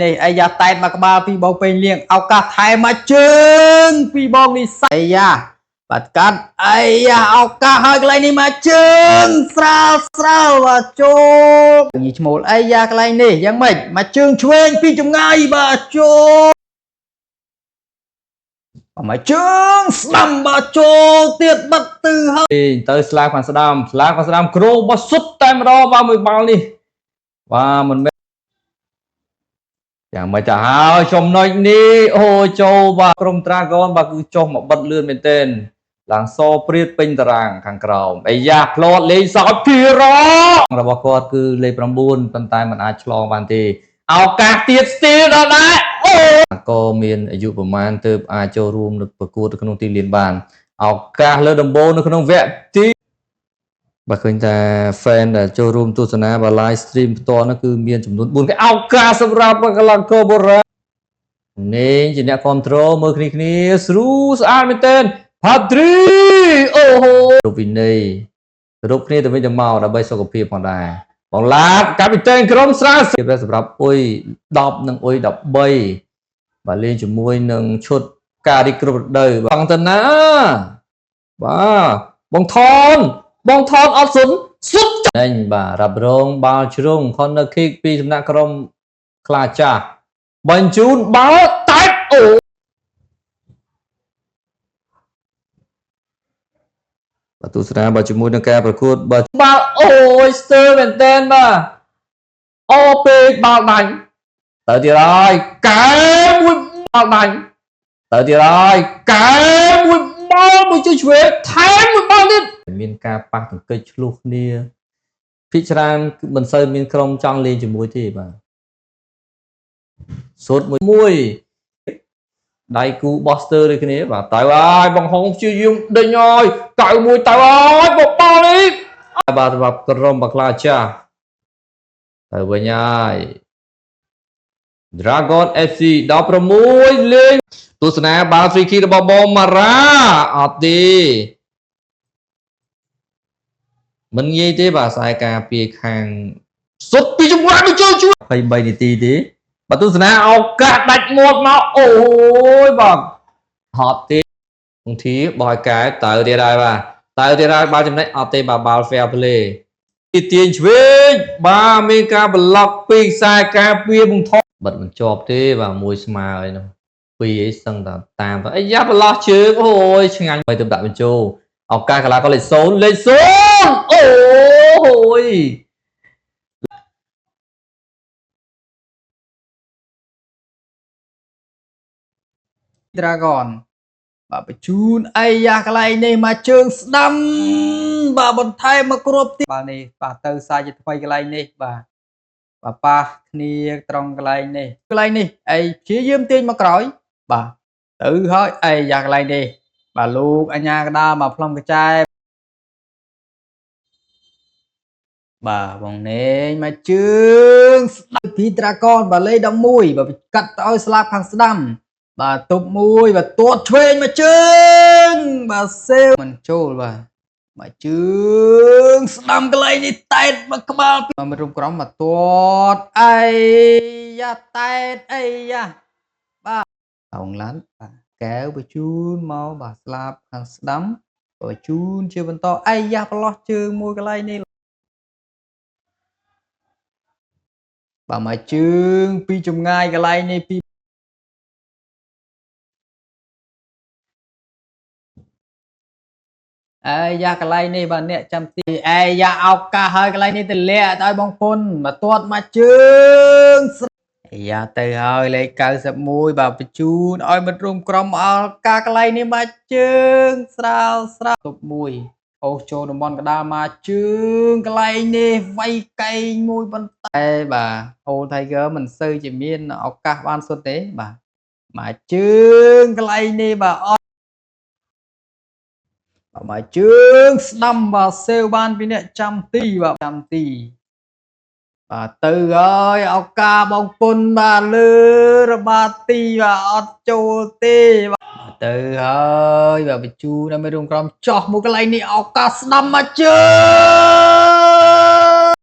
នេះអាយ៉ាតែតមកក្បាលពីបងពេញលៀងឱកាសថែមកជើងពីបងនេះអាយ៉ាបាត់កាត់អាយ៉ាឱកាសហើយកន្លែងនេះមកជើងស្រាលបាទចូលញីឈ្មោលអាយ៉ាកន្លែងនេះយ៉ាងម៉េចមកជើងឆ្វេងពីចម្ងាយបាទចូលមកជើងស្ដាំបាទចូលទៀតបាត់ទៅហើយទៅស្លាកខាងស្ដាំគ្រូបោះសុទ្ធតែម្ដងបាទមួយបាល់នេះបាទមិនមែនយ៉ាងមិនទៅហើយចំណុចនេះអូចូលបាទក្រុម Dragon បាទគឺចុះមកបិទលឿនមែនទែនឡើងសព្រាតពេញតារាងខាងក្រោមអាយ៉ាផ្លត់លេងសោតពីររបស់គាត់គឺលេខ9ប៉ុន្តែมันអាចឆ្លងបានទេឱកាសទៀតស្ទីលដល់ដែរអូក៏មានអាយុប្រមាណទើបអាចចូលរួមនៅប្រកួតក្នុងទីលានបានឱកាសលើដំបូងនៅក្នុងវគ្គទីបាទឃើញថា fan ដែលចូលរួមទស្សនាបាទ live stream ផ្ទាល់នោះគឺមានចំនួន4cáiឱកាសសម្រាប់កីឡាករបុរាណនេះជាអ្នកគ្រប់គ្រងមើលគ្នាស្រួលស្អាតមែនទែន Padri អូហូរូបវិន័យរូបគ្នាទៅវិញទៅមកដើម្បីសុខភាពផងដែរបងឡាតកាពីតេនក្រុមស្រាលសម្រាប់អ៊ុយ10និងអ៊ុយ13បាទលេងជាមួយនឹងឈុតការរីគ្រប់រដូវបងតាណាបាទបងថនអត់សុនសុទ្ធចាញ់បាទរ៉ាប់រងបាល់ជ្រុង corner kick ពីសំណាក់ក្រុមខ្លាចាស់បញ្ជូនបាល់តែបអូបាទទស្សនាបាទជាមួយនឹងការប្រកួតបាទបាល់អូយស្ទើរមែនទែនបាទអូពេកបាល់បាញ់ទៅទៀតហើយកែមួយបាល់បាញ់ទៅទៀតហើយកែមួយបាល់មួយជួយឆ្វេងថែមមួយបាល់ទៀតមានការប៉ះទង្គិចឆ្លោះគ្នាភិកច្រើនគឺមិនសូវមានក្រុមចង់លេងជាមួយទេបាទសូត្រមួយដៃគូបោះស្ទើរដូចគ្នាបាទទៅហើយបងហុងព្យាយាមដេញហើយទៅមួយទៅហើយបបល់នេះបាទសម្រាប់ក្រុមបាក្លាចាស់ទៅវិញហើយ Dragon FC 16លេងទស្សនាបាល់ free kick របស់បងម៉ារ៉ាអត់ទេមិនងាយទេបាទខ្សែការពារខាងសុទ្ធពីចម្ងាយមកចូលជួយ23នាទីទេបាទទស្សនាឱកាសដាច់មាត់មកអូយបាទហត់ទេគង្ធាបោះឲ្យកែទៅទៀតហើយបាទបាល់ចំណេញអត់ទេបាទបាល់ fair play ទីទាញឆ្វេងបាទមានការប្លុកពីខ្សែការពារបង្ថបិទមិនជាប់ទេបាទមួយស្មើហើយនោះពីអីសឹងតែតាមអាយ៉ាប្រឡោះជើងអូយឆ្ងាញ់ទៅដាក់បញ្ចូលឱកាសកីឡាករលេខ0អូយDragon បាទបញ្ជូនអាយ៉ាកន្លែងនេះមកជើងស្ដាំបាទបន្ថែមមកគ្រប់ទៀតបាទនេះបាទទៅសាជាថ្មីកន្លែងនេះបាទប៉ះគ្នាត្រង់កន្លែងនេះអីព្យាយាមទាញមកក្រោយបាទទៅហើយអាយ៉ាកន្លែងនេះបាទលោកអញ្ញាកដាលមកផ្លុំកញ្ចែបាទបងនេងមកជើងស្ដាប់ពី Dragon បាទលេខ11បាទកាត់ទៅឲ្យស្លាប់ខាងស្ដាំបាទទប់មួយបាទទាត់ឆ្វេងមកជើងបាទសេវមិនចូលបាទមកជើងស្ដាំកន្លែងនេះតែតមកក្បាលមករុំក្រំមកទាត់អាយ៉ាតែតអាយ៉ាបាទអងឡាន់បាទកែវបញ្ជូនមកបាទស្លាប់ខាងស្ដាំបញ្ជូនជាបន្តអាយ៉ាប្រឡោះជើងមួយកន្លែងនេះបាទមកជើងពីចម្ងាយកន្លែងនេះពីអាយ៉ាកន្លែងនេះបាទអ្នកចាំទីអាយ៉ាឱកាសហើយកន្លែងនេះទម្លាក់ឲ្យបងពុនមកទាត់មកជើងអាយ៉ាទៅហើយលេខ91បាទបញ្ជូនឲ្យមិត្តរួមក្រុមឱកាសកន្លែងនេះមកជើងស្រាលទប់មួយអូសចូលតំបន់កដាលមកជើងកន្លែងនេះវាយកែងមួយបន្តែបាទអូ Tiger មិនសូវជាមានឱកាសបានសុទ្ធទេបាទមកជើងកន្លែងនេះបាទអត់មកជើងស្ដាំបាទសេវបានពីអ្នកចាំទីបាទបាទទៅហើយឱកាសបងពុនបាទលើរបាទីបាទអត់ចូលទេបាទទៅហើយបាទបញ្ជូនដល់មេរួមក្រុមចោះមួយកន្លែងនេះឱកាសស្ដាំមកជើង